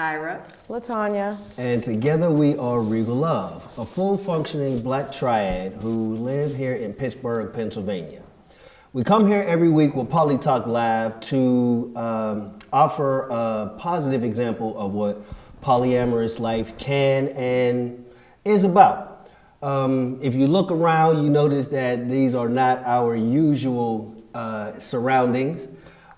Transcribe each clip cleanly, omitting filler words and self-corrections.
Tyra, Latonia, and together we are Regal Love, a full-functioning black triad who live here in Pittsburgh, Pennsylvania. We come here every week with Poly Talk Live to offer a positive example of what polyamorous life can and is about. If you look around, you notice that these are not our usual surroundings.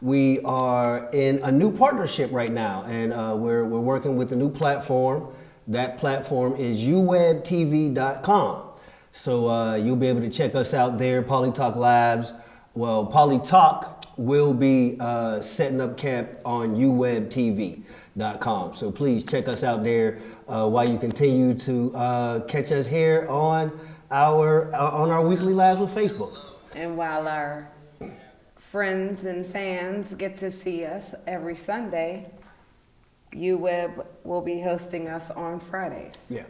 We are in a new partnership right now, and we're working with a new platform. That platform is UwebTV.com. So you'll be able to check us out there, Poly Talk Lives. Well, Poly Talk will be setting up camp on UwebTV.com. So please check us out there while you continue to catch us here on our weekly lives with Facebook. and while our friends and fans get to see us every Sunday, UWeb will be hosting us on Fridays. Yeah.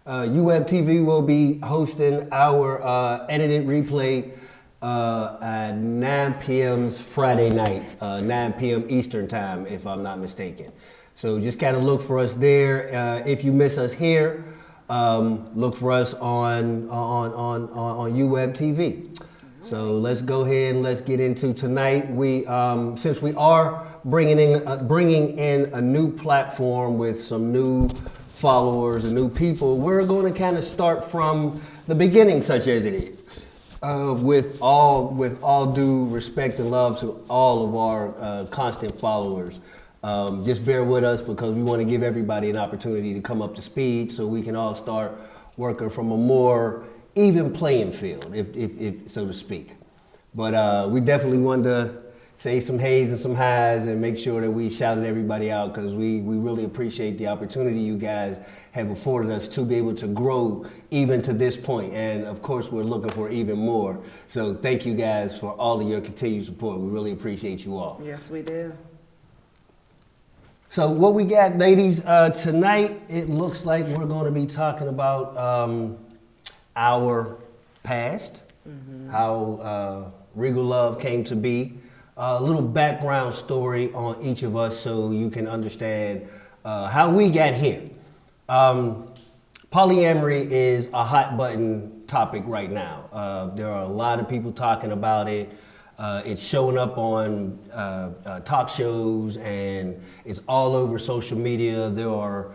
UwebTV will be hosting our edited replay at 9 p.m. Friday night, 9 p.m. Eastern time, if I'm not mistaken. So just kind of look for us there. If you miss us here, look for us on UwebTV. So let's go ahead and let's get into tonight. We since we are bringing in a new platform with some new followers and new people, we're going to kind of start from the beginning, such as it is. With all due respect and love to all of our constant followers, just bear with us because we want to give everybody an opportunity to come up to speed so we can all start working from a more even playing field, if so to speak. But we definitely wanted to say some hays and some highs and make sure that we shouted everybody out because we really appreciate the opportunity you guys have afforded us to be able to grow even to this point. And of course, we're looking for even more. So thank you guys for all of your continued support. We really appreciate you all. Yes, we do. So what we got, ladies, tonight, it looks like we're going to be talking about our past, how Regal Love came to be, a little background story on each of us so you can understand how we got here. Polyamory is a hot button topic right now. There are a lot of people talking about it. It's showing up on talk shows and it's all over social media. There are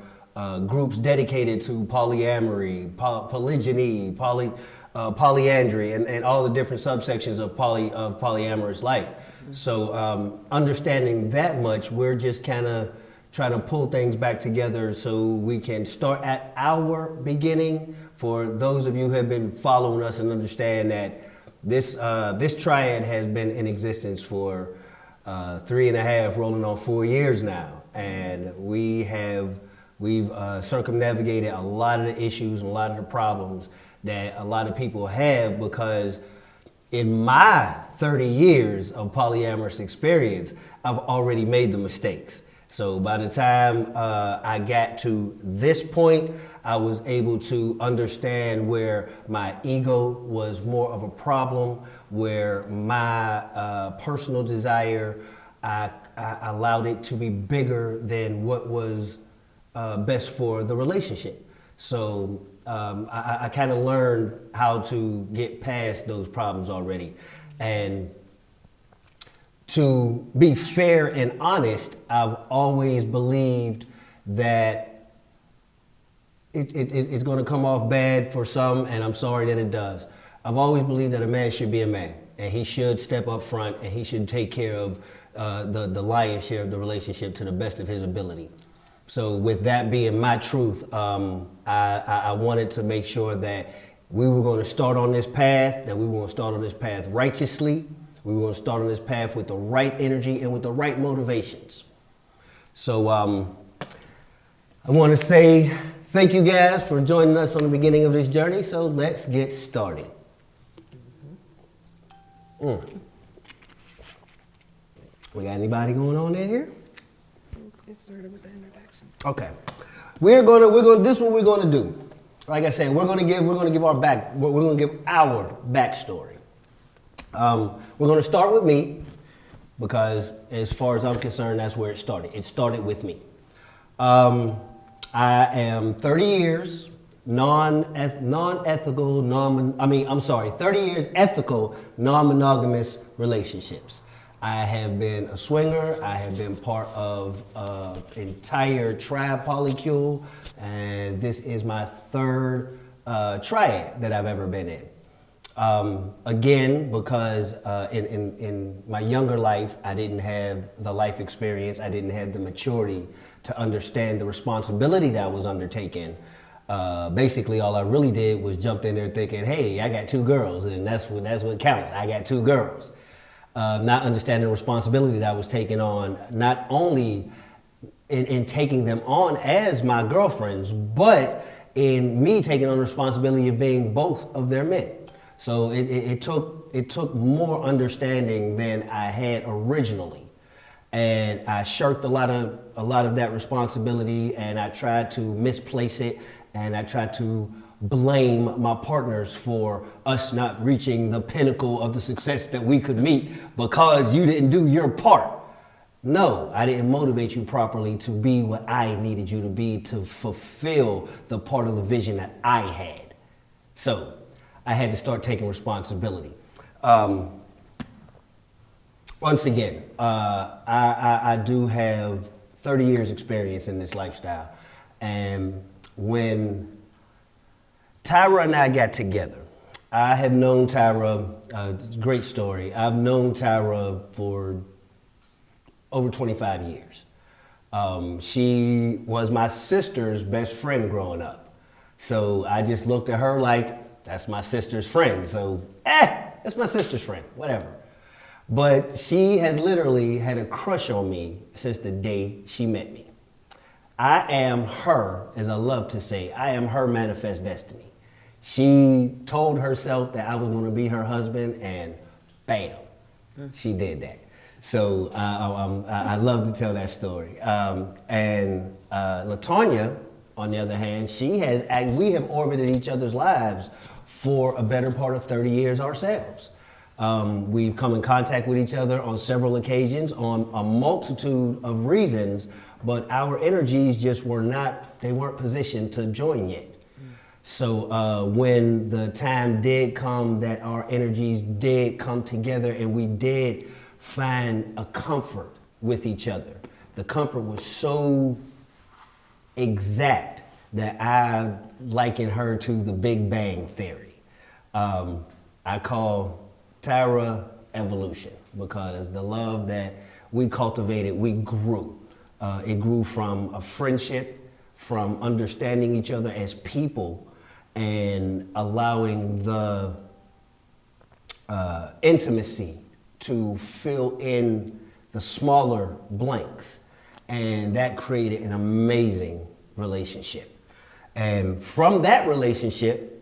groups dedicated to polyamory, polygyny, polyandry, and all the different subsections of polyamorous life. So understanding that much, we're just kind of trying to pull things back together so we can start at our beginning. For those of you who have been following us and understand that this triad has been in existence for 3.5, rolling on 4 years now, and we've circumnavigated a lot of the issues and a lot of the problems that a lot of people have, because in my 30 years of polyamorous experience, I've already made the mistakes. So by the time I got to this point, I was able to understand where my ego was more of a problem, where my personal desire, I allowed it to be bigger than what was best for the relationship. So I kind of learned how to get past those problems already. And to be fair and honest, I've always believed that it's going to come off bad for some, and I'm sorry that it does. I've always believed that a man should be a man, and he should step up front, and he should take care of the lion's share of the relationship to the best of his ability. So with that being my truth, I wanted to make sure that we were going to start on this path, that we were going to start on this path righteously. We were going to start on this path with the right energy and with the right motivations. So I want to say thank you guys for joining us on the beginning of this journey. So let's get started. We got anybody going on in here? Let's get started with the introduction. Okay, we're gonna. This is what we're gonna do. Like I said, we're gonna give our backstory. We're gonna start with me because, as far as I'm concerned, that's where it started. It started with me. I am 30 years 30 years ethical, non-monogamous relationships. I have been a swinger. I have been part of entire Triad polycule, and this is my third Triad that I've ever been in. Again, because in my younger life, I didn't have the life experience, I didn't have the maturity to understand the responsibility that I was undertaking. Basically, all I really did was jumped in there thinking, hey, I got 2 girls, and that's what counts. I got 2 girls. Not understanding the responsibility that I was taking on, not only in taking them on as my girlfriends, but in me taking on the responsibility of being both of their men. So it took more understanding than I had originally, and I shirked a lot of that responsibility, and I tried to misplace it, and I tried to blame my partners for us not reaching the pinnacle of the success that we could meet because you didn't do your part. No, I didn't motivate you properly to be what I needed you to be to fulfill the part of the vision that I had. So I had to start taking responsibility. Once again, I do have 30 years experience in this lifestyle. And when Tyra and I got together, I have known Tyra, it's a great story. I've known Tyra for over 25 years. She was my sister's best friend growing up. So I just looked at her like, that's my sister's friend. So, that's my sister's friend, whatever. But she has literally had a crush on me since the day she met me. I am her, as I love to say, I am her manifest destiny. She told herself that I was going to be her husband, and bam, she did that. So I love to tell that story. And Latonia, on the other hand, we have orbited each other's lives for a better part of 30 years ourselves. We've come in contact with each other on several occasions on a multitude of reasons, but our energies just weren't positioned to join yet. So when the time did come that our energies did come together and we did find a comfort with each other, the comfort was so exact that I liken her to the Big Bang Theory. I call Tyra evolution because the love that we cultivated, we grew. It grew from a friendship, from understanding each other as people, and allowing the intimacy to fill in the smaller blanks. And that created an amazing relationship. And from that relationship,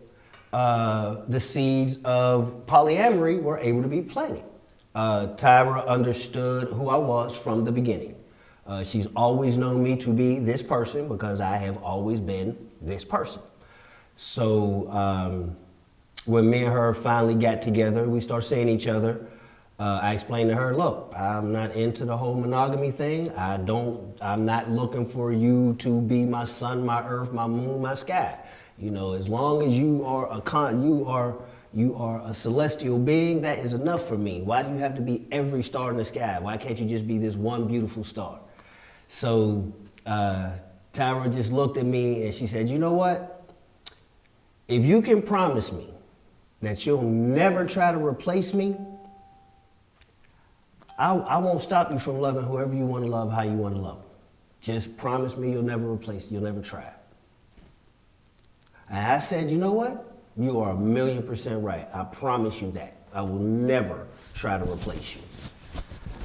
the seeds of polyamory were able to be planted. Tyra understood who I was from the beginning. She's always known me to be this person because I have always been this person. So when me and her finally got together, we started seeing each other. I explained to her, look, I'm not into the whole monogamy thing. I'm not looking for you to be my sun, my earth, my moon, my sky. You know, as long as you are a celestial being, that is enough for me. Why do you have to be every star in the sky? Why can't you just be this one beautiful star? So Tyra just looked at me and she said, you know what? If you can promise me that you'll never try to replace me, I won't stop you from loving whoever you want to love, how you want to love them. Just promise me you'll never replace, you'll never try. And I said, you know what? You are 1,000,000% right. I promise you that. I will never try to replace you.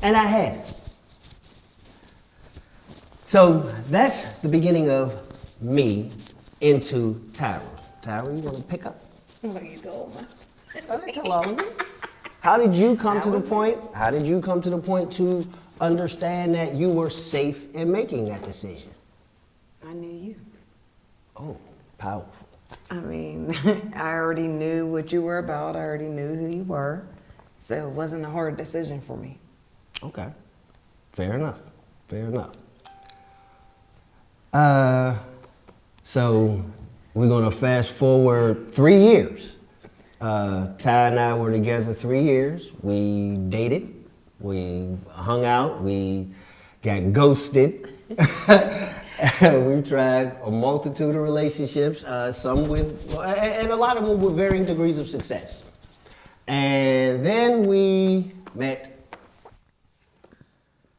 And I had. So that's the beginning of me into Tyra. Tyra, you want to pick up? What you told me. I didn't tell all of you. How did you come to the point? How did you come to the point to understand that you were safe in making that decision? I knew you. Oh, powerful. I mean, I already knew what you were about. I already knew who you were. So it wasn't a hard decision for me. Okay. Fair enough. Fair enough. So we're gonna fast forward 3 years. Ty and I were together 3 years. We dated, we hung out, we got ghosted. We've tried a multitude of relationships, some with, and a lot of them with varying degrees of success. And then we met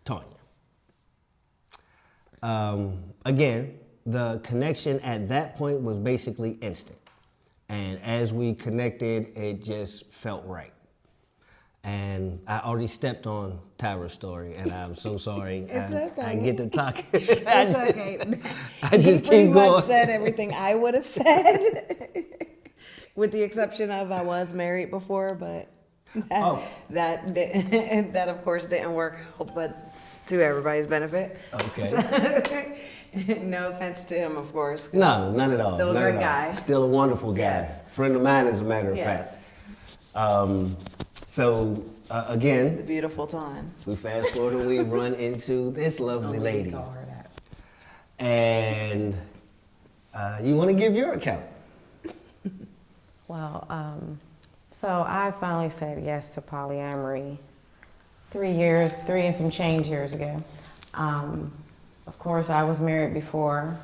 Tanya. Again, the connection at that point was basically instant. And as we connected, it just felt right. And I already stepped on Tyra's story, and I'm so sorry. It's okay. I get to talk. It's okay. I just He pretty keep going. much said everything I would have said, with the exception of I was married before, but that of course didn't work out, but to everybody's benefit. Okay. So, no offense to him, of course. No, none at all. Still a great guy. Still a wonderful guy. Yes. Friend of mine, as a matter of Yes. fact. Again, The beautiful time. we fast forward and we run into this lovely lady. Call her that. And you want to give your account? Well, so I finally said yes to polyamory 3 and some change years ago. Of course, I was married before.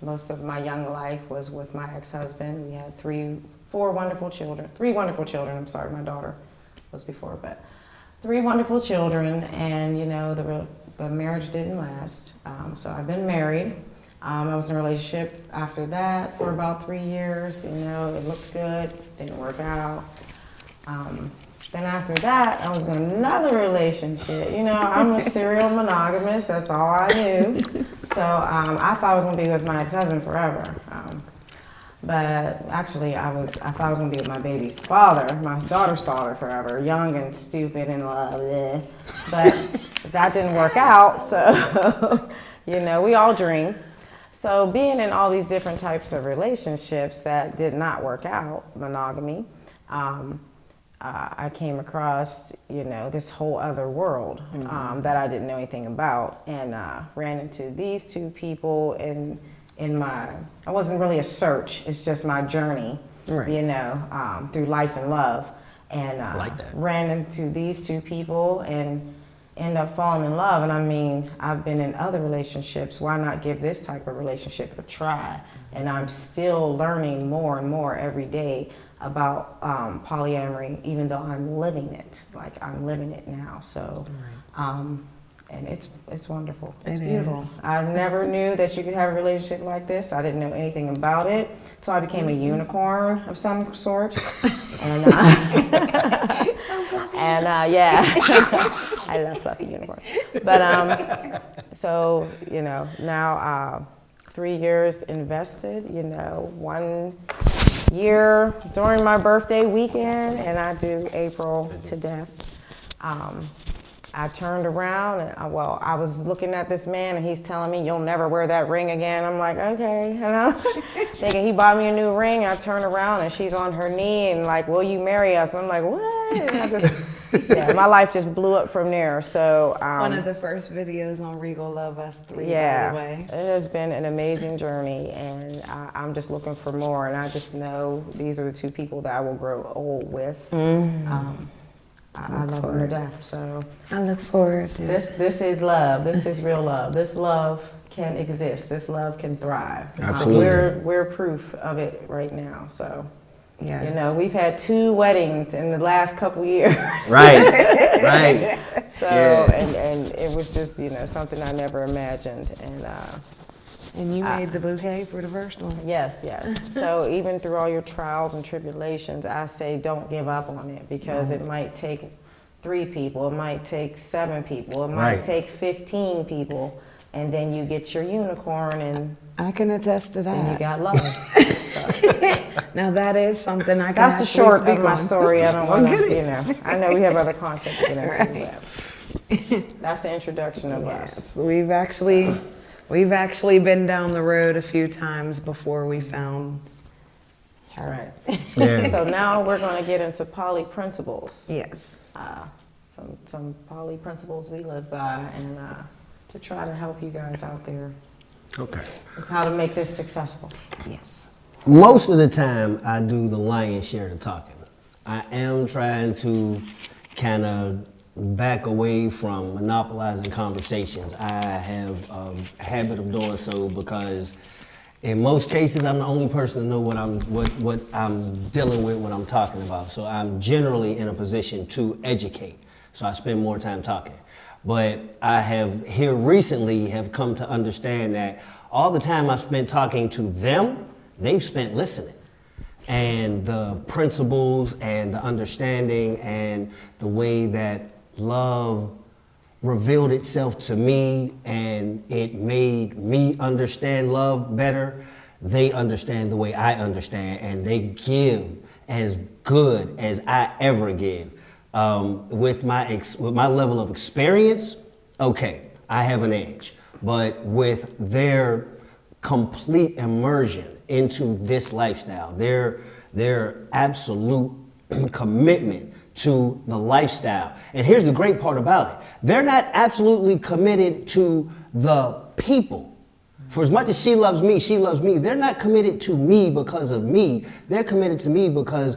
Most of my young life was with my ex-husband. We had three wonderful children. I'm sorry, my daughter was before, but 3 wonderful children, and you know, the marriage didn't last. So I've been married. I was in a relationship after that for about 3 years. You know, it looked good, didn't work out. Then after that, I was in another relationship. You know, I'm a serial monogamist. That's all I knew. So I thought I was gonna be with my ex-husband forever. But actually, I thought I was gonna be with my baby's father, my daughter's father forever, young and stupid and love. But that didn't work out. So, you know, we all dream. So being in all these different types of relationships that did not work out, monogamy, I came across, you know, this whole other world that I didn't know anything about, and ran into these 2 people in my, it wasn't really a search, it's just my journey, right. You know, through life and love. And I like that. Ran into these 2 people and ended up falling in love. And I mean, I've been in other relationships. Why not give this type of relationship a try? And I'm still learning more and more every day about polyamory, even though I'm living it. Like, I'm living it now. So, and it's wonderful. It's beautiful. I never knew that you could have a relationship like this. I didn't know anything about it. So I became a unicorn of some sort. And So fluffy. and yeah, I love fluffy unicorns. But so, you know, now 3 years invested, you know, 1 year during my birthday weekend, and I do April to death. I turned around and I was looking at this man, and he's telling me, "You'll never wear that ring again." I'm like, okay, you know, thinking he bought me a new ring. I turn around and she's on her knee and like, "Will you marry us?" I'm like, what? And I just, yeah, my life just blew up from there. So one of the first videos on Regal Love Us 3, yeah, by the way. It has been an amazing journey, and I'm just looking for more. And I just know these are the 2 people that I will grow old with. I love them to death. So I look forward to this is love. This is real love. This love can exist. This love can thrive. Absolutely. We're proof of it right now. So yes. you know, we've had 2 weddings in the last couple years. Right, right. So and it was just, you know, something I never imagined. And you made the bouquet for the first one. Yes, yes. So even through all your trials and tribulations, I say don't give up on it, because it might take 3 people, it might take 7 people, it might take 15 people, and then you get your unicorn, and I can attest to that. then you got love. Now that is something I can That's the actually short speak of my on. story. I don't want to, get it. you know. I know we have other content to get into, but that's the introduction of us. Yes, we've actually been down the road a few times before we found her. Right. Yeah. So now we're going to get into poly principles. Yes. Some poly principles we live by, and to try to help you guys out there. Okay. It's how to make this successful. Yes. Most of the time, I do the lion's share of the talking. I am trying to kind of back away from monopolizing conversations. I have a habit of doing so because in most cases, I'm the only person to know what I'm dealing with, what I'm talking about. So I'm generally in a position to educate. So I spend more time talking. But I have here recently have come to understand that all the time I've spent talking to them, they've spent listening. And the principles and the understanding and the way that love revealed itself to me and it made me understand love better, they understand the way I understand and they give as good as I ever give. With my level of experience, okay, I have an edge. But with their complete immersion into this lifestyle, their absolute commitment to the lifestyle. And here's the great part about it. They're not absolutely committed to the people. For as much as she loves me, they're not committed to me because of me. They're committed to me because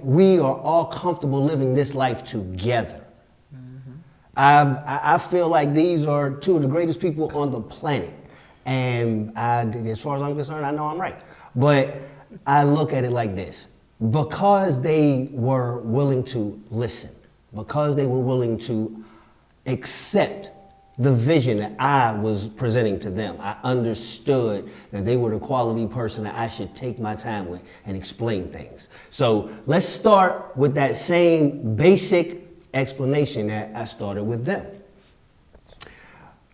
we are all comfortable living this life together. I feel like these are two of the greatest people on the planet. And as far as I'm concerned, I know I'm right. But I look at it like this. Because they were willing to listen, because they were willing to accept the vision that I was presenting to them, I understood that they were the quality person that I should take my time with and explain things. So let's start with that same basic explanation that I started with them.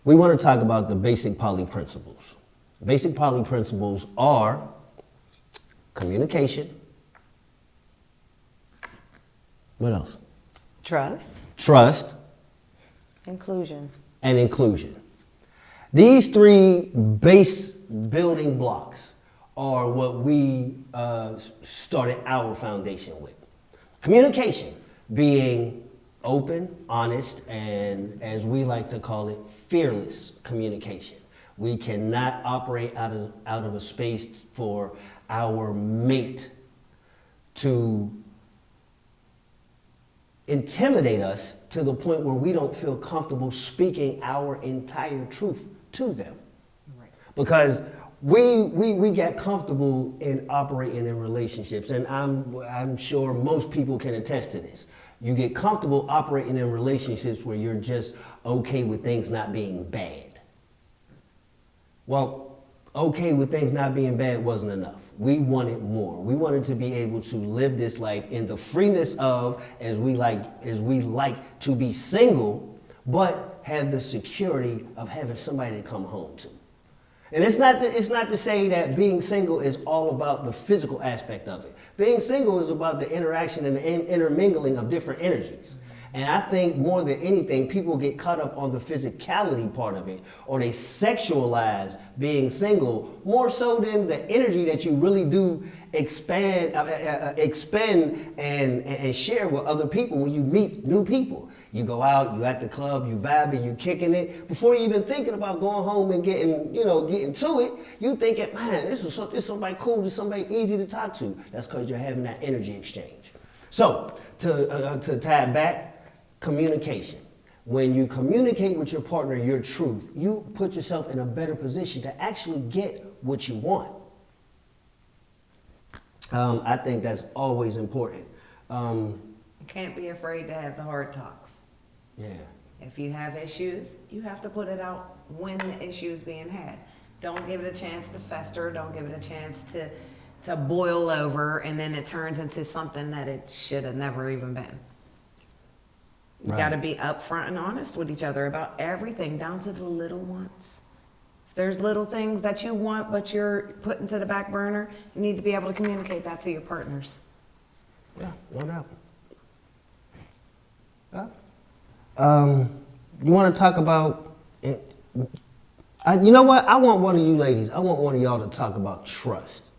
We want to talk about the basic poly principles. Basic poly principles are communication. What else? Trust. Inclusion. And inclusion. These three base building blocks are what we started our foundation with. Communication being open, honest, and as we like to call it, fearless communication. We cannot operate out of a space for our mate to intimidate us to the point where we don't feel comfortable speaking our entire truth to them. Right. Because we get comfortable in operating in relationships, and I'm sure most people can attest to this. You get comfortable operating in relationships where you're just okay with things not being bad. Well, okay with things not being bad wasn't enough. We wanted more. We wanted to be able to live this life in the freeness of, as we like to be single, but have the security of having somebody to come home to. And it's not to say that being single is all about the physical aspect of it. Being single is about the interaction and the intermingling of different energies. And I think more than anything, people get caught up on the physicality part of it, or they sexualize being single more so than the energy that you really do expend and share with other people when you meet new people. You go out, you at the club, you vibing, you kicking it. Before you even thinking about going home and getting to it, you thinking, man, this is somebody cool, this is somebody easy to talk to. That's because you're having that energy exchange. So to tie it back, communication. When you communicate with your partner your truth, you put yourself in a better position to actually get what you want. I think that's always important. You can't be afraid to have the hard talks. Yeah. If you have issues, you have to put it out when the issue is being had. Don't give it a chance to fester. Don't give it a chance to boil over, and then it turns into something that it should have never even been. You Right. got to be upfront and honest with each other about everything, down to the little ones. If there's little things that you want but you're putting to the back burner, you need to be able to communicate that to your partners. Yeah, no doubt. You want to talk about it? You know what? I want one of you ladies, I want one of y'all to talk about trust.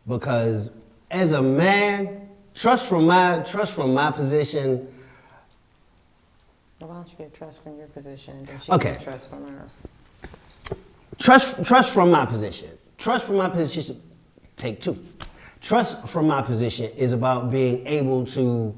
Because as a man, trust from my position. Why don't you get trust from your position and then she Okay. get trust from hers? Trust from my position. Trust from my position, take two. Trust from my position is about being able to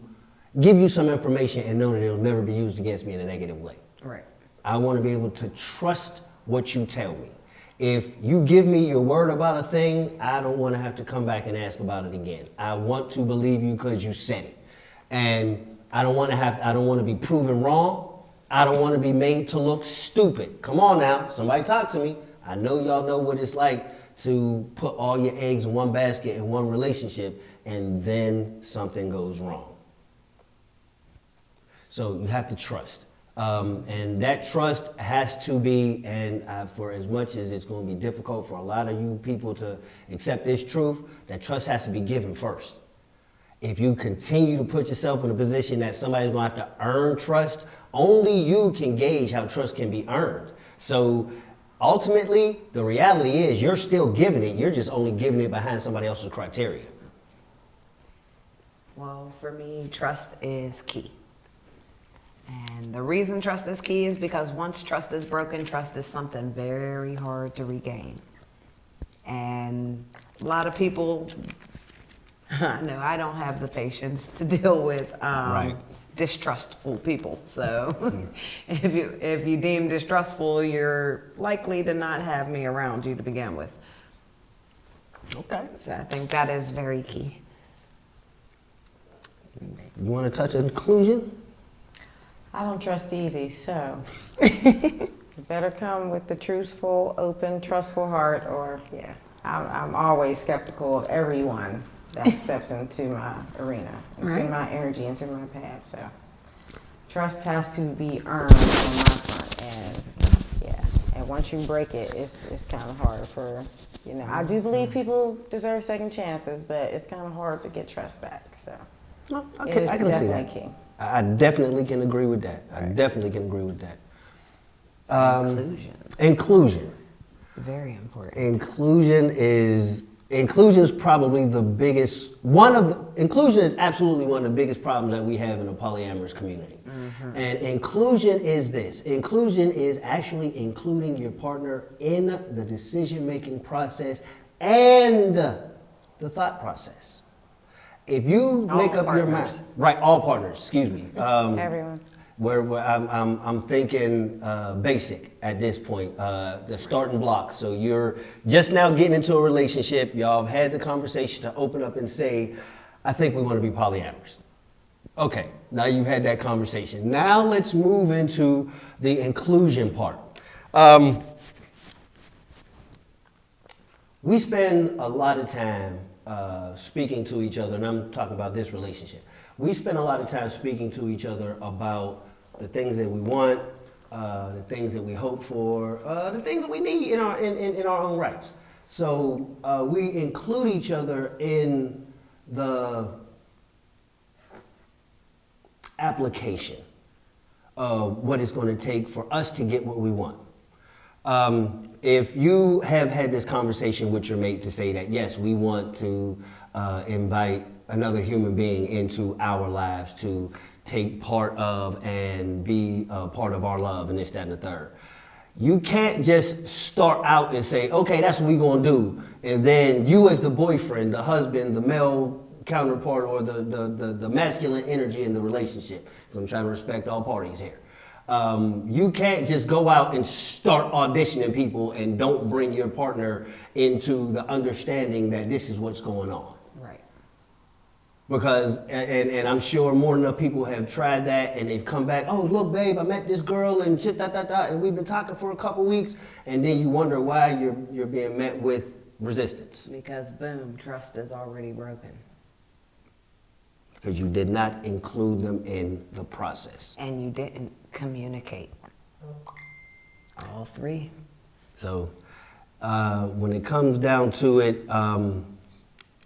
give you some information and know that it'll never be used against me in a negative way. Right. I want to be able to trust what you tell me. If you give me your word about a thing, I don't want to have to come back and ask about it again. I want to believe you because you said it. And I don't want to be proven wrong. I don't want to be made to look stupid. Come on now, somebody talk to me. I know y'all know what it's like to put all your eggs in one basket in one relationship and then something goes wrong. So you have to trust. And that trust has to be, and for as much as it's going to be difficult for a lot of you people to accept this truth, that trust has to be given first. If you continue to put yourself in a position that somebody's going to have to earn trust, only you can gauge how trust can be earned. So ultimately, the reality is you're still giving it, you're just only giving it behind somebody else's criteria. Well, for me, trust is key. And the reason trust is key is because once trust is broken, trust is something very hard to regain. And a lot of people, I know I don't have the patience to deal with distrustful people. So if you deem distrustful, you're likely to not have me around you to begin with. Okay. So I think that is very key. You want to touch inclusion? I don't trust easy, so you better come with the truthful, open, trustful heart, or yeah, I'm always skeptical of everyone that steps into my arena, into my energy, into my path. So trust has to be earned on my part, and yeah, and once you break it, it's kind of hard for, you know, I do believe people deserve second chances, but it's kind of hard to get trust back. So No, I can see that. Key. I definitely can agree with that. I definitely can agree with that. Inclusion. Very important. Inclusion is probably the biggest, inclusion is absolutely one of the biggest problems that we have in the polyamorous community. Mm-hmm. And inclusion is this. Inclusion is actually including your partner in the decision-making process and the thought process. If you make up your mind, right? All partners. Excuse me. Everyone. Where I'm thinking basic at this point, the starting blocks. So you're just now getting into a relationship. Y'all have had the conversation to open up and say, I think we want to be polyamorous. Okay, now you've had that conversation. Now let's move into the inclusion part. We spend a lot of time speaking to each other, and I'm talking about this relationship. We spend a lot of time speaking to each other about the things that we want, the things that we hope for, the things that we need in our own rights. So we include each other in the application of what it's going to take for us to get what we want. If you have had this conversation with your mate to say that, yes, we want to invite another human being into our lives to take part of and be a part of our love and this, that, and the third. You can't just start out and say, okay, that's what we're going to do. And then you as the boyfriend, the husband, the male counterpart, or the masculine energy in the relationship, because I'm trying to respect all parties here. You can't just go out and start auditioning people and don't bring your partner into the understanding that this is what's going on. Right. Because, and I'm sure more than enough people have tried that and they've come back, oh, look, babe, I met this girl and shit, and we've been talking for a couple weeks. And then you wonder why you're being met with resistance. Because, boom, trust is already broken. Because you did not include them in the process. And you didn't communicate. All three. So when it comes down to it,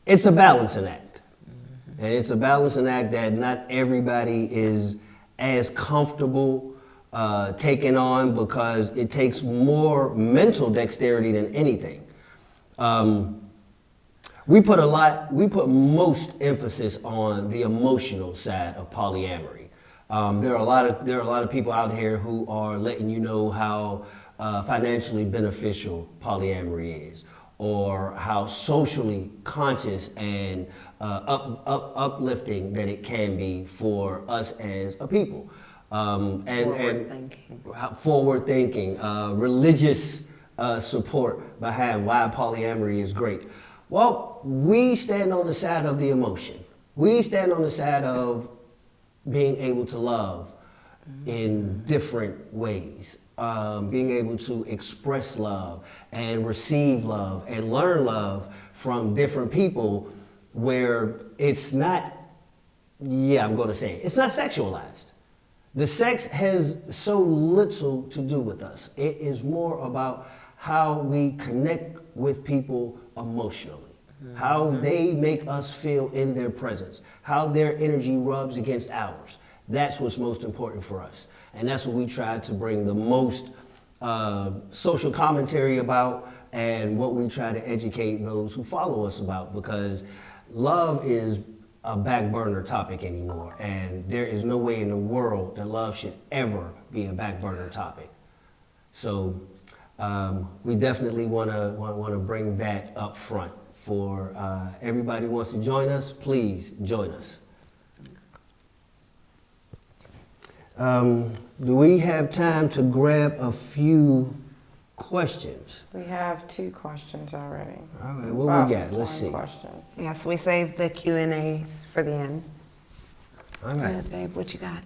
it's a balancing act. Mm-hmm. And it's a balancing act that not everybody is as comfortable taking on, because it takes more mental dexterity than anything. We put most emphasis on the emotional side of polyamory. There are a lot of people out here who are letting you know how financially beneficial polyamory is, or how socially conscious and uplifting that it can be for us as a people. Forward thinking, religious support behind why polyamory is great. Well, we stand on the side of the emotion. We stand on the side of being able to love in different ways, being able to express love and receive love and learn love from different people, where it's not, I'm going to say it, it's not sexualized. The sex has so little to do with us. It is more about how we connect with people emotionally, how they make us feel in their presence, how their energy rubs against ours. That's what's most important for us. And that's what we try to bring the most social commentary about, and what we try to educate those who follow us about, because love is a back burner topic anymore, and there is no way in the world that love should ever be a back burner topic. So we definitely want to bring that up front for everybody who wants to join us. Please join us. Do we have time to grab a few questions? We have 2 questions already. All right, what we got? Let's see. Question. Yes, we saved the Q&As for the end. All right. Good, babe, what you got?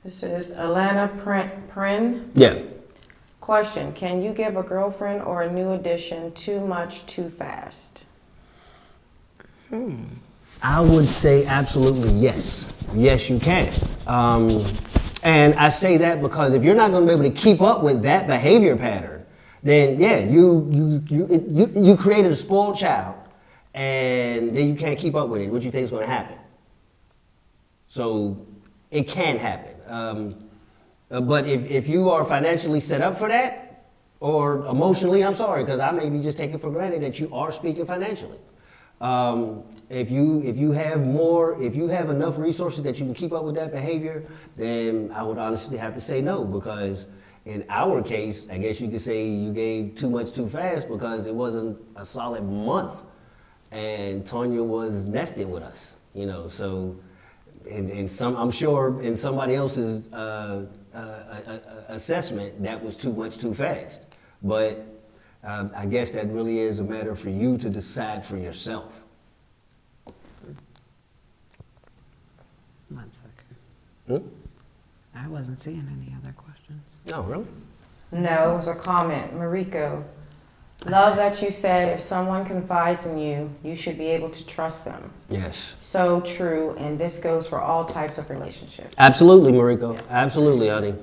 This is Alana Prin. Yeah. Question, can you give a girlfriend or a new addition too much too fast? I would say absolutely yes. Yes, you can. And I say that because if you're not going to be able to keep up with that behavior pattern, then yeah, you created a spoiled child, and then you can't keep up with it. What do you think is going to happen? So it can happen. But if you are financially set up for that, or emotionally, I'm sorry, because I may be just taking for granted that you are speaking financially. If you have enough resources that you can keep up with that behavior, then I would honestly have to say no, because in our case, I guess you could say you gave too much too fast, because it wasn't a solid month, and Tonya was nested with us, So, I'm sure in somebody else's assessment, that was too much too fast, but. I guess that really is a matter for you to decide for yourself. 1 second. I wasn't seeing any other questions. No, really? No, it was a comment. Mariko, love that you said if someone confides in you, you should be able to trust them. Yes. So true, and this goes for all types of relationships. Absolutely, Mariko. Yes. Absolutely, honey.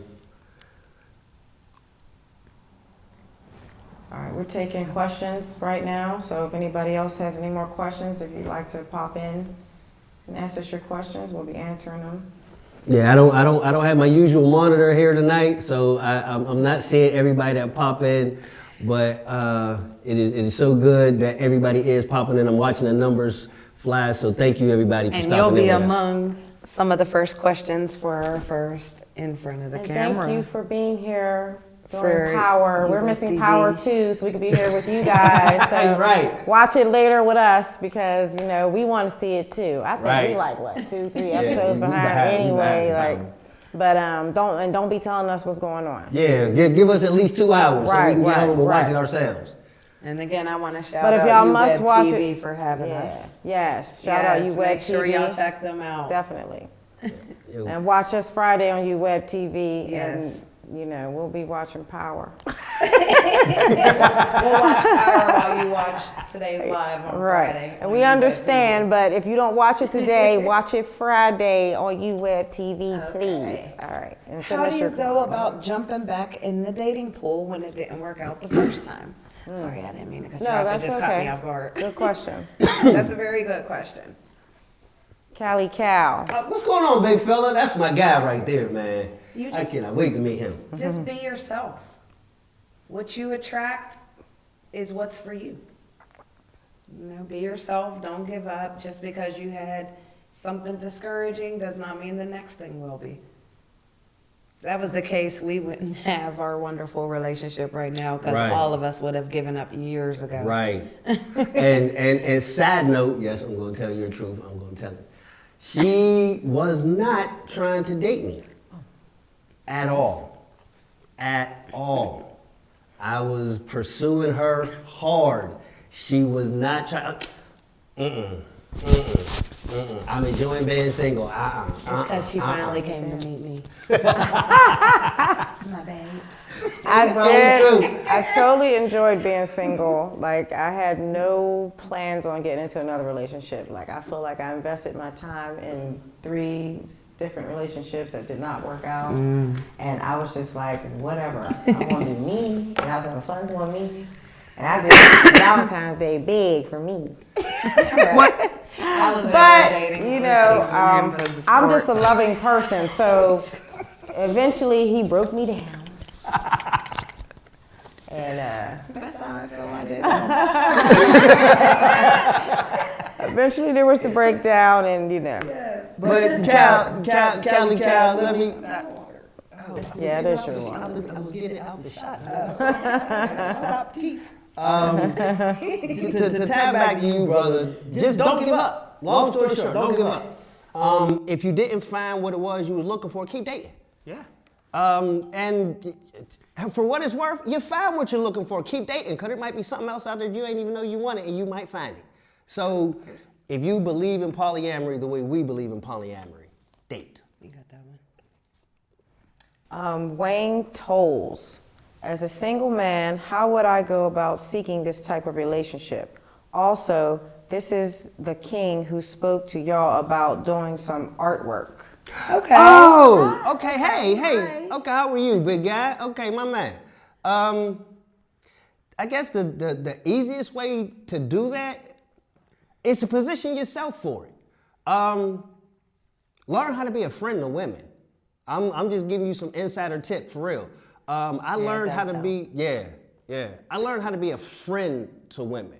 All right, we're taking questions right now, so if anybody else has any more questions, if you'd like to pop in and ask us your questions, we'll be answering them. Yeah, I don't have my usual monitor here tonight, so I'm not seeing everybody that pop in, but it is so good that everybody is popping in. I'm watching the numbers fly, so thank you everybody for stopping in. And you'll be among some of the first questions for our first in front of the camera. Thank you for being here. For Power. We're missing Power too, so we could be here with you guys. So right. Watch it later with us, because we want to see it too. I think we like 2, 3 episodes behind anyway. But don't be telling us what's going on. Yeah, give us at least 2 hours so we can get home and watch it ourselves. And again, I want to shout out UwebTV for having us. Yes, shout out UwebTV. Make sure y'all check them out. Definitely. And watch us Friday on UwebTV. Yes. And we'll be watching Power. We'll watch Power while you watch today's live on Friday. And we understand, but if you don't watch it today, watch it Friday on UwebTV, please. All right. And how do you go about jumping back in the dating pool when it didn't work out the first time? Sorry, I didn't mean to cut you off. It just caught me off guard. Good question. That's a very good question. Cali Cal. What's going on, big fella? That's my guy right there, man. I cannot wait to meet him. Just be yourself. What you attract is what's for you. Be yourself. Don't give up. Just because you had something discouraging does not mean the next thing will be. that was the case, we wouldn't have our wonderful relationship right now because Right. all of us would have given up years ago. Right. and side note, yes, I'm going to tell you the truth. I'm going to tell it. She was not trying to date me at all. At all. I was pursuing her hard. She was not trying. I'm enjoying being single. Because she finally came to meet me. It's my babe. I totally enjoyed being single. Like, I had no plans on getting into another relationship. Like, I feel like I invested my time in 3 different relationships that did not work out. And I was just like, whatever. I want to do me, and I was having fun doing me. And I did Valentine's Day big for me. I was But, dating you know, for the I'm just a sport. loving person, so eventually he broke me down. And That's how I feel I did. eventually there was the breakdown, and you know. But Callie, let me. Yeah, it is true. I was getting it out the shot. Stop teeth. To tap back to you, brother, just don't give up. Long story short, don't give up. If you didn't find what it was you was looking for, keep dating. Yeah. And for what it's worth, you find what you're looking for. Keep dating, because there might be something else out there you ain't even know you wanted, and you might find it. So if you believe in polyamory the way we believe in polyamory, date. You got that one. Wayne Tolles. As a single man, how would I go about seeking this type of relationship? Also, this is the king who spoke to y'all about doing some artwork. Okay. Oh, okay. Hey. Okay, how are you, big guy? Okay, my man. I guess the easiest way to do that is to position yourself for it. Learn how to be a friend to women. I'm just giving you some insider tip for real. I learned how to be, I learned how to be a friend to women.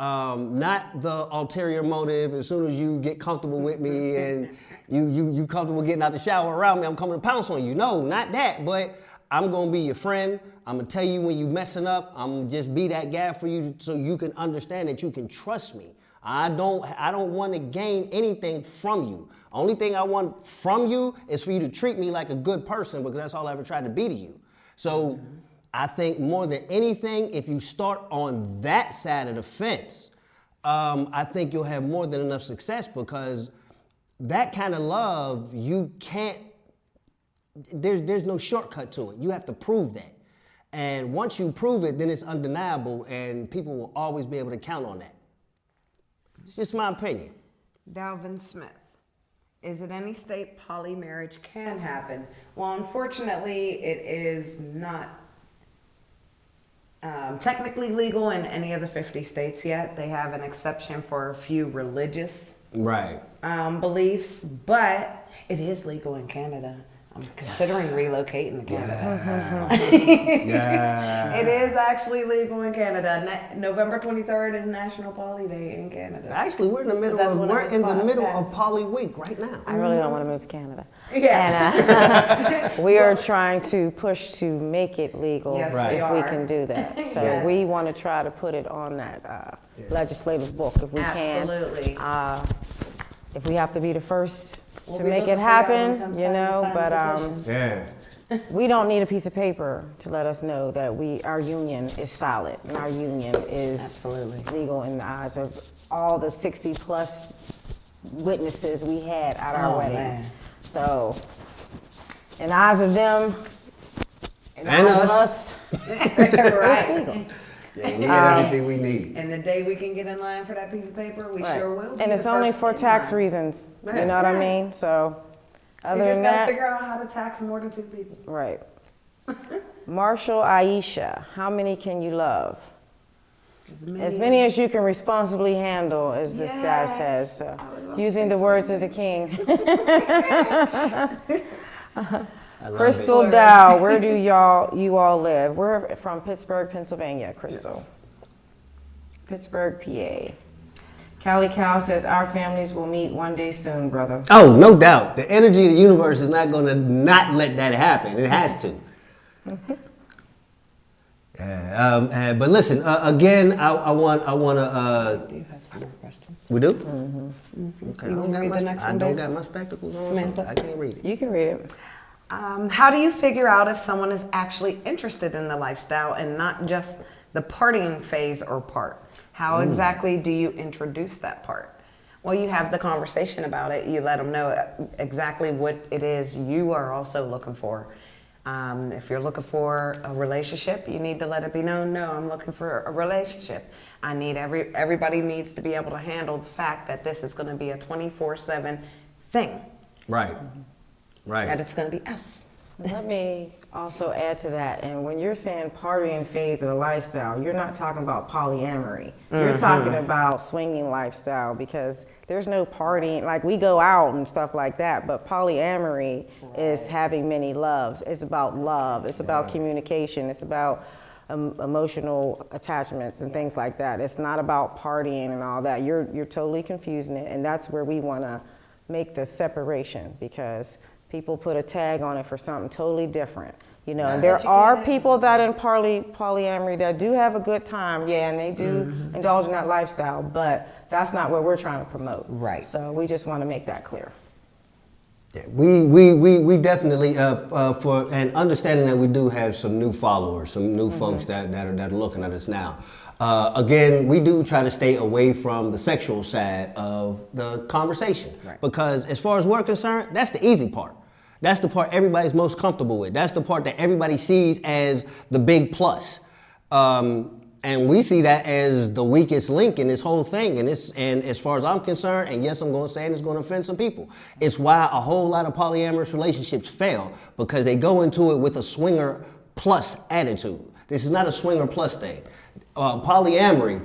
Not the ulterior motive, as soon as you get comfortable with me and you comfortable getting out the shower around me, I'm coming to pounce on you. No, not that, but I'm gonna be your friend. I'm gonna tell you when you messing up. I'm gonna just be that guy for you so you can understand that you can trust me. I don't want to gain anything from you. Only thing I want from you is for you to treat me like a good person, because that's all I ever tried to be to you. So I think more than anything, if you start on that side of the fence, I think you'll have more than enough success, because that kind of love, you can't, there's no shortcut to it. You have to prove that. And once you prove it, then it's undeniable, and people will always be able to count on that. It's just my opinion. Dalvin Smith. Is it any state poly marriage can happen? Well, unfortunately, it is not technically legal in any of the 50 states yet. They have an exception for a few religious beliefs, but it is legal in Canada. I'm considering relocating to Canada. It is actually legal in Canada. November 23rd is National Poly Day in Canada. Actually, we're in the middle of Poly Week right now. I really don't want to move to Canada. Yeah. And we are trying to push to make it legal Yes, if we can do that. So Yes. we want to try to put it on that legislative book if we Absolutely. can. If we have to be the first We'll to be make looking it for y'all when it happen, comes you time to know, sign but the petition. we don't need a piece of paper to let us know that our union is solid and our union is Absolutely. legal in the eyes of all the 60 plus witnesses we had at our wedding. Man. So, in the eyes of them, in the And eyes of us. Right. Yeah, we get everything we need. And the day we can get in line for that piece of paper, we right. sure will. be And it's the only first for in tax line. reasons. You know what I mean? So, We other just than gotta that, figure out how to tax more than 2 people. right. Marshall Aisha, how many can you love? As many as you can responsibly handle, as this guy says. So, using the words of the king. Crystal Dow, where do you all live? We're from Pittsburgh, Pennsylvania, Crystal. Yes. Pittsburgh, PA. Callie Cow says, our families will meet one day soon, brother. Oh, no doubt. The energy of the universe is not going to not let that happen. It has to. But listen, again, I want to. Do you have some more questions? We do? Okay. You want to read the next one, I don't babe? got my spectacles on. Samantha? So I can't read it. You can read it. How do you figure out if someone is actually interested in the lifestyle and not just the partying phase or part? How exactly do you introduce that part? Well, you have the conversation about it. You let them know exactly what it is you are also looking for. If you're looking for a relationship, you need to let it be known, no, I'm looking for a relationship. I need everybody needs to be able to handle the fact that this is going to be a 24/7 thing. Right. Right. That it's going to be us. Let me also add to that. And when you're saying partying phase of the lifestyle, you're not talking about polyamory. You're talking about swinging lifestyle, because there's no partying. Like, we go out and stuff like that, but polyamory is having many loves. It's about love. It's about communication. It's about emotional attachments and things like that. It's not about partying and all that. You're totally confusing it, and that's where we want to make the separation, because people put a tag on it for something totally different. You know, and there are people that in polyamory that do have a good time, yeah, and they do indulge in that lifestyle, but that's not what we're trying to promote. Right. So we just want to make that clear. Yeah, we definitely for and understanding that we do have some new followers, some new folks that are looking at us now. Again, we do try to stay away from the sexual side of the conversation, because as far as we're concerned, that's the easy part. That's the part everybody's most comfortable with. That's the part that everybody sees as the big plus. And we see that as the weakest link in this whole thing. And as far as I'm concerned, and yes, I'm going to say it, it's going to offend some people. It's why a whole lot of polyamorous relationships fail, because they go into it with a swinger plus attitude. This is not a swinger plus thing. Polyamory.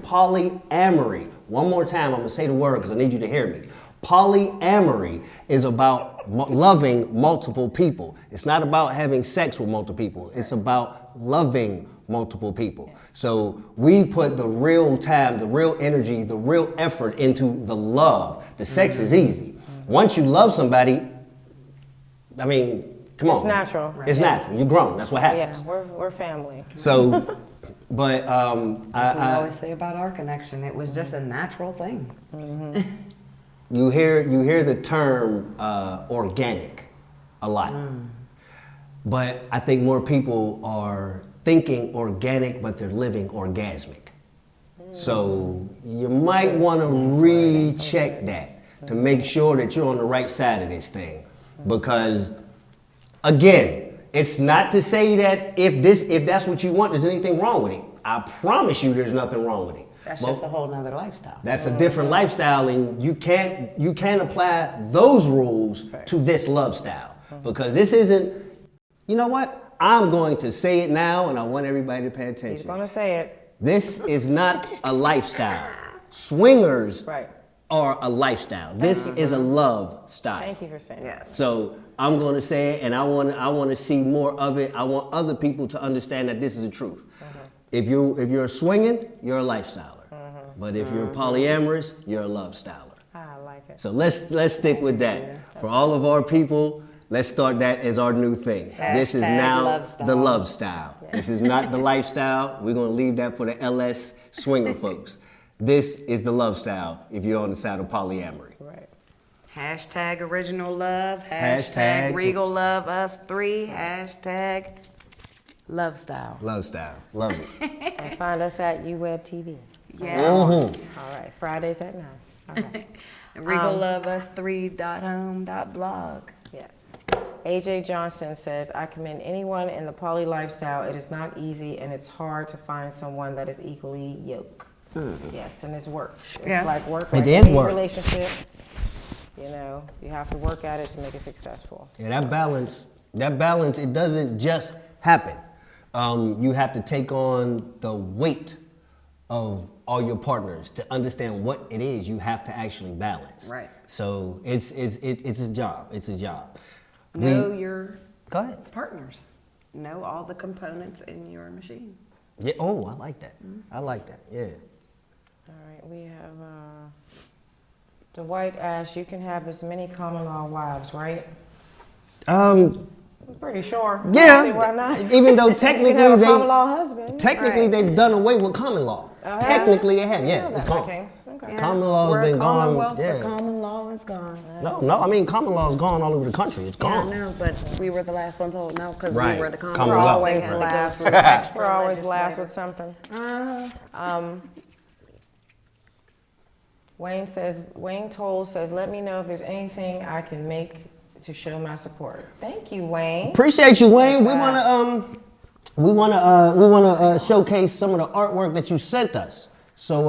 One more time, I'm going to say the word because I need you to hear me. Polyamory is about loving multiple people. It's not about having sex with multiple people. It's about loving multiple people. So we put the real time, the real energy, the real effort into the love. The sex is easy. Once you love somebody, I mean, come on. It's natural. It's natural. You're grown. That's what happens. Yeah, we're family. So, but We always say about our connection, it was just a natural thing. you hear the term organic a lot, but I think more people are thinking organic, but they're living orgasmic. So you might want to recheck that to make sure that you're on the right side of this thing, because again, it's not to say that if that's what you want, there's anything wrong with it. I promise you there's nothing wrong with it. That's just a whole nother lifestyle. That's a different lifestyle, and you can't apply those rules to this love style, because this isn't, you know what? I'm going to say it now, and I want everybody to pay attention. He's going to say it. This is not a lifestyle. Swingers Right. are a lifestyle. This is a love style. Thank you for saying that. Yes. So I'm going to say it, and I want to see more of it. I want other people to understand that this is the truth. If you're swinging, you're a lifestyler. But if you're polyamorous, you're a love styler. I like it. So let's stick with that. For all of our people, let's start that as our new thing. This is now love style. the love style. This is not the lifestyle. We're going to leave that for the LS swinger folks. This is the love style if you're on the side of polyamory. Right. Hashtag original love. Hashtag Regal love us three. Hashtag love style. Love style. Love it. And find us at UwebTV. Yes. All right. Fridays at 9. All right. RegalLoveUs3.home.blog. Yes. AJ Johnson says, I commend anyone in the poly lifestyle. It is not easy, and it's hard to find someone that is equally yoked. Yes, and it's work. It's Yes. like work. It Like is any work. relationship. You know, you have to work at it to make it successful. Yeah, that balance, it doesn't just happen. You have to take on the weight of all your partners to understand what it is you have to actually balance. Right. So it's a job. It's a job. Know your Go ahead. partners. Know all the components in your machine. Yeah. Oh, I like that. I like that. Yeah. All right, we have Dwight asks, you can have as many common law wives, right? I'm pretty sure. I don't see why not. Even though You can have a common law husband. technically they've done away with common law. Technically they have, yeah, it's gone. Okay. Yeah. Common law We're has a been gone. commonwealth, Yeah. but common law is gone. No, I mean common law is gone all over the country. It's Yeah, I gone. know, but we were the last one told no because Right. we were the We're Commonwealth. commonwealth. always They had to go last. through the extra We're always last with legislator. something. Wayne Toll says, let me know if there's anything I can make to show my support. Thank you, Wayne. Appreciate you, Wayne. We wanna showcase some of the artwork that you sent us. So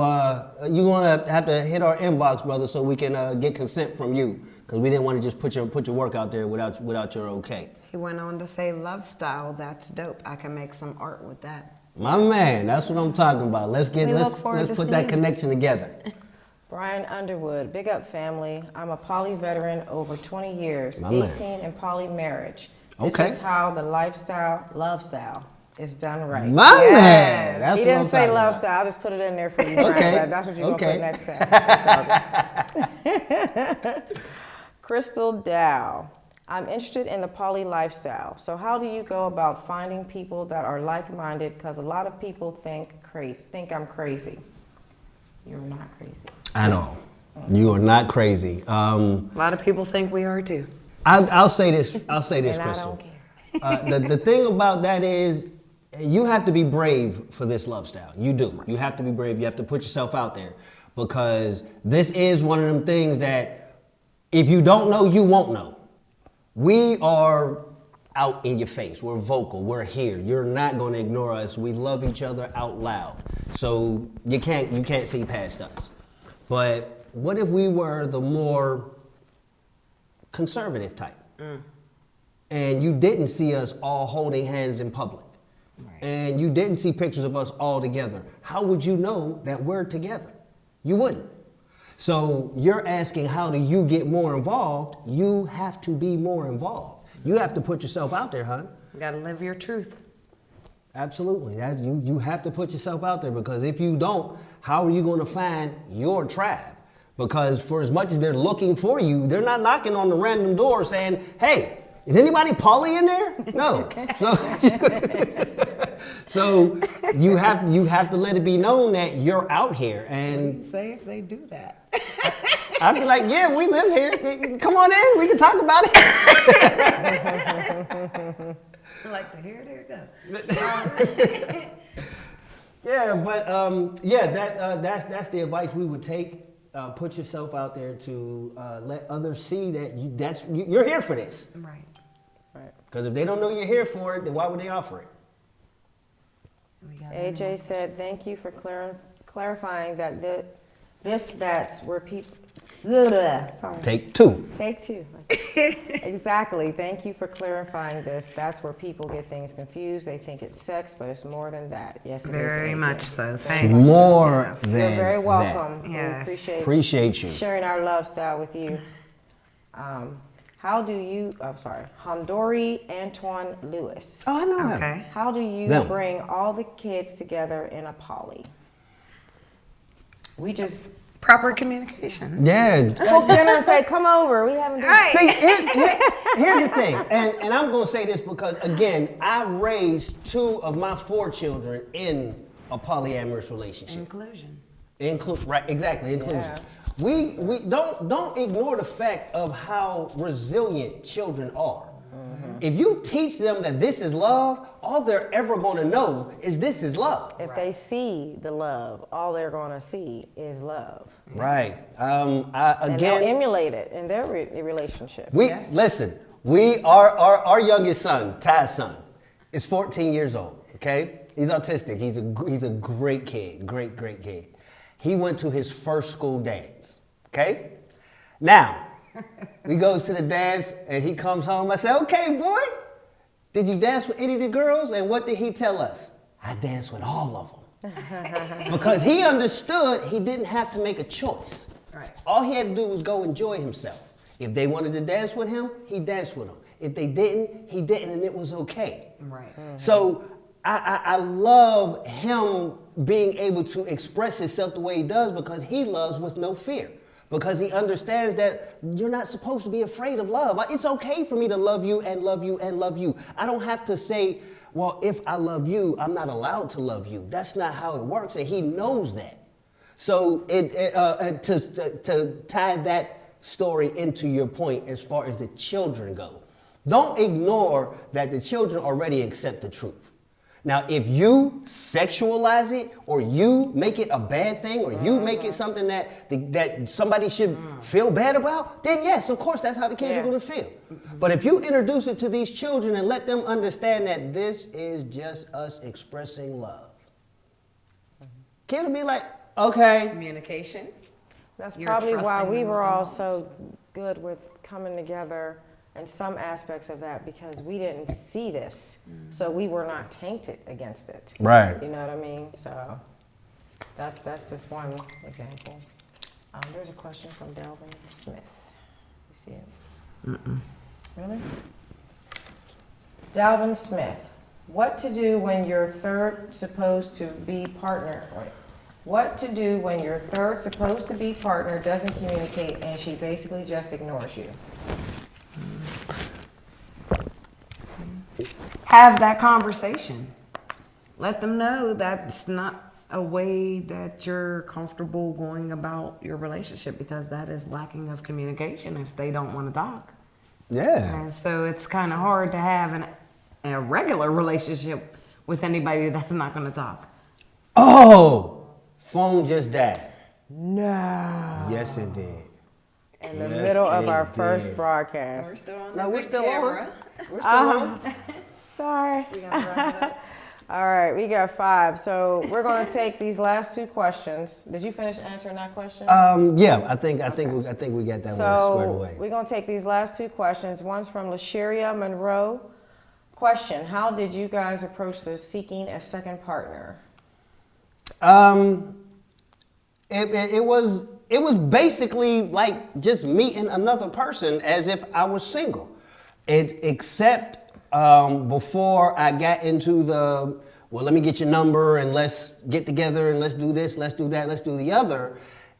you gonna have to hit our inbox, brother, so we can get consent from you, because we didn't want to just put your work out there without your okay. He went on to say, love style, that's dope. I can make some art with that. My man, that's what I'm talking about. Let's look forward to put that seeing it. connection together. Brian Underwood, big up family. I'm a poly veteran over 20 years, My man. 18 in poly marriage. Okay. This is how the love style is done right. My man, that's He what I'm didn't say talking love about. style. I just put it in there for you, Brian. Okay. But that's what you're Okay. going to put next time. Crystal Dow. I'm interested in the poly lifestyle. So how do you go about finding people that are like-minded? Because a lot of people think I'm crazy. You're not crazy. At all. You are not crazy. A lot of people think we are too. I'll say this, And I Crystal. don't care. The thing about that is you have to be brave for this love style. You do. You have to be brave. You have to put yourself out there, because this is one of them things that if you don't know, you won't know. We are out in your face. We're vocal. We're here. You're not going to ignore us. We love each other out loud. So you can't see past us. But what if we were the more conservative type? And you didn't see us all holding hands in public. Right. And you didn't see pictures of us all together. How would you know that we're together? You wouldn't. So you're asking, how do you get more involved? You have to be more involved. You have to put yourself out there, hon. You gotta live your truth. Absolutely. You have to put yourself out there, because if you don't, how are you going to find your tribe? Because for as much as they're looking for you, they're not knocking on the random door saying, hey, is anybody poly in there? No. So you have to let it be known that you're out here. And Say if they do that. I'd be like, yeah, we live here. Come on in, we can talk about it. I like to hear it. There you go. Yeah, but that's the advice we would take. Put yourself out there to let others see that you're here for this. Right. Because if they don't know you're here for it, then why would they offer it? We got AJ said, thank you for clarifying that that's where people... Sorry. Take two. Take two. Exactly. Thank you for clarifying this. That's where people get things confused. They think it's sex, but it's more than that. Yes, it is. Very AJ. much so. Thank you. More Yes. than You're very welcome. that. We Yes. Appreciate you. sharing our love style with you. Hondori Antoine Lewis. Oh, I know him. Okay. How do you Them. bring all the kids together in a poly? We just Proper communication. Yeah. cook dinner and say, come over. We haven't done Right. See, here's the thing, and I'm going to say this because, again, I raised 2 of my 4 children in a polyamorous relationship. Inclusion. Right, exactly, inclusion. Yeah. We don't ignore the fact of how resilient children are. If you teach them that this is love, all they're ever going to know is this is love. If they see the love, all they're going to see is love. Right. And Again, they'll emulate it in their relationship. listen. Our youngest son, Ty's son, is 14 years old. Okay, he's autistic. He's a great kid, great kid. He went to his first school dance. Okay, now he goes to the dance and he comes home. I said, "Okay, boy, did you dance with any of the girls?" And what did he tell us? I danced with all of them. Because he understood he didn't have to make a choice. Right. All he had to do was go enjoy himself. If they wanted to dance with him, he danced with them. If they didn't, he didn't, and it was okay. Right. So I love him being able to express himself the way he does because he loves with no fear. Because he understands that you're not supposed to be afraid of love. It's okay for me to love you and love you and love you. I don't have to say, well, if I love you, I'm not allowed to love you. That's not how it works, and he knows that. So to tie that story into your point as far as the children go, don't ignore that the children already accept the truth. Now, if you sexualize it or you make it a bad thing or you make it something that somebody should feel bad about, then yes, of course, that's how the kids are going to feel. But if you introduce it to these children and let them understand that this is just us expressing love, kids will be like, okay. Communication. That's You're probably why trusting we them were with the all knowledge. so good with coming together in some aspects of that because we didn't see this. So we were not tainted against it. Right. You know what I mean? So that's just one example. There's a question from Delvin Smith. You see it? Really? Delvin Smith. What to do when your third supposed to be partner? Wait. What to do when your third supposed to be partner doesn't communicate and she basically just ignores you? Have that conversation. Let them know that's not a way that you're comfortable going about your relationship because that is lacking of communication if they don't want to talk. Yeah. And so it's kind of hard to have a regular relationship with anybody that's not going to talk. Oh, phone just died. No. Yes, it did. In the Yes, middle of it our first did. broadcast. still on No, we're still on. We're still on. Sorry. We gotta wrap it up. All right, we got 5. So we're going to take these last 2 questions. Did you finish answering that question? Yeah, I think we got that one squared So away. we're going to take these last 2 questions. One's from LaSheria Monroe. Question: how did you guys approach the seeking a second partner? It was basically like just meeting another person as if I was single. Except before I got into well, let me get your number and let's get together and let's do this, let's do that, let's do the other.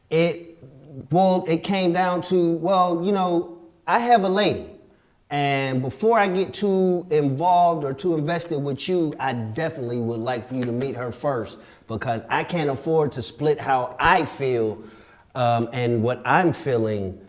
It came down to, well, you know, I have a lady. And before I get too involved or too invested with you, I definitely would like for you to meet her first because I can't afford to split how I feel and what I'm feeling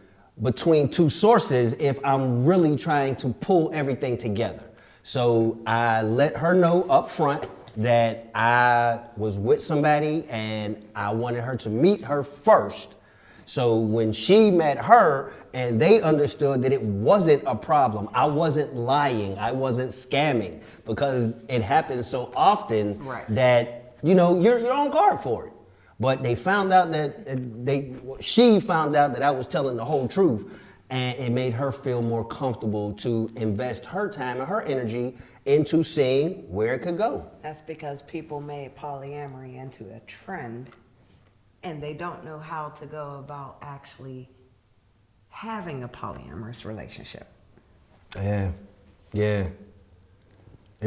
between 2 sources if I'm really trying to pull everything together. So I let her know up front that I was with somebody and I wanted her to meet her first. So when she met her and they understood that it wasn't a problem, I wasn't lying, I wasn't scamming, because it happens so often that, you know, you're on guard for it. But they found out she found out that I was telling the whole truth, and it made her feel more comfortable to invest her time and her energy into seeing where it could go. That's because people made polyamory into a trend and they don't know how to go about actually having a polyamorous relationship. Yeah. They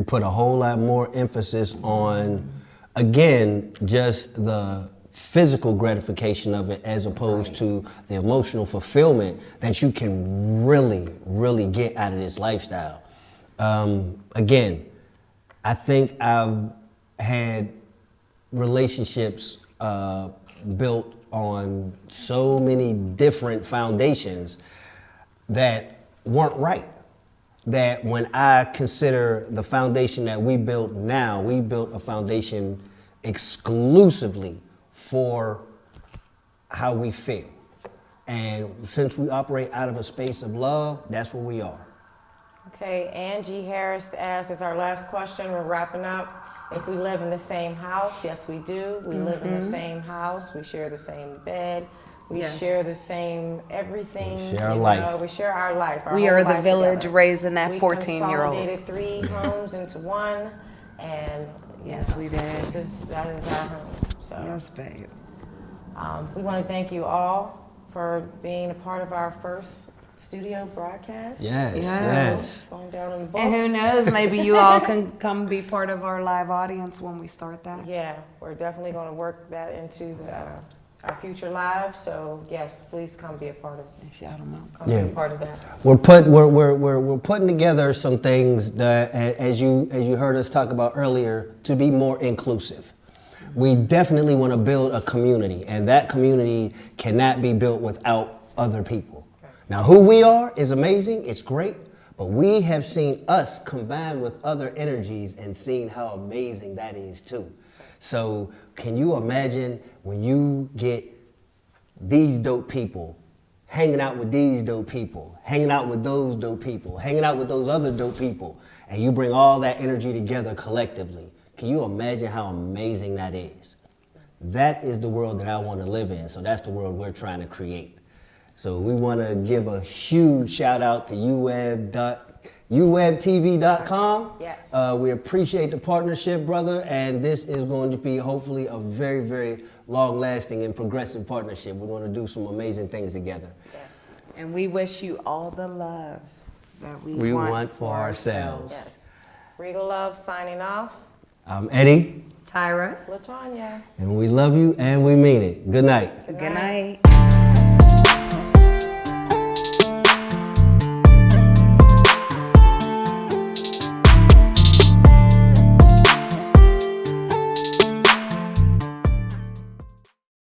put a whole lot more emphasis on, again, just the physical gratification of it as opposed to the emotional fulfillment that you can really, really get out of this lifestyle. Again, I think I've had relationships built on so many different foundations that weren't right. That when I consider the foundation that we built now, we built a foundation exclusively for how we feel. And since we operate out of a space of love, that's where we are. Okay, Angie Harris asked, as our last question, we're wrapping up. If we live in the same house, yes we do. We live in the same house, we share the same bed, we share the same everything. We share our life. We share our life. We whole are the life village together. raising that We 14-year-old. consolidated 3 homes into one, and Yes, we did. that is our home. So Yes, babe. we want to thank you all for being a part of our first studio broadcast. Yes, Yes. yes. It's going down in the books. And who knows, maybe you all can come be part of our live audience when we start that. Yeah, we're definitely going to work that into our future lives. So yes, please come be a part of. If y'all don't know. Come be a part of that. We're putting together some things that, as you heard us talk about earlier, to be more inclusive. We definitely want to build a community, and that community cannot be built without other people. Now, who we are is amazing, it's great, but we have seen us combine with other energies and seen how amazing that is too. So can you imagine when you get these dope people hanging out with these dope people, hanging out with those dope people, hanging out with those other dope people, and you bring all that energy together collectively? Can you imagine how amazing that is? That is the world that I want to live in, so that's the world we're trying to create. So we want to give a huge shout out to UwebTV.com. Yes. We appreciate the partnership, brother, and this is going to be hopefully a very, very long-lasting and progressive partnership. We're going to do some amazing things together. Yes. And we wish you all the love that We want for ourselves. Yes. Regal Love signing off. I'm Eddie, Tyra, Latonia. and we love you and we mean it. Good night. good night.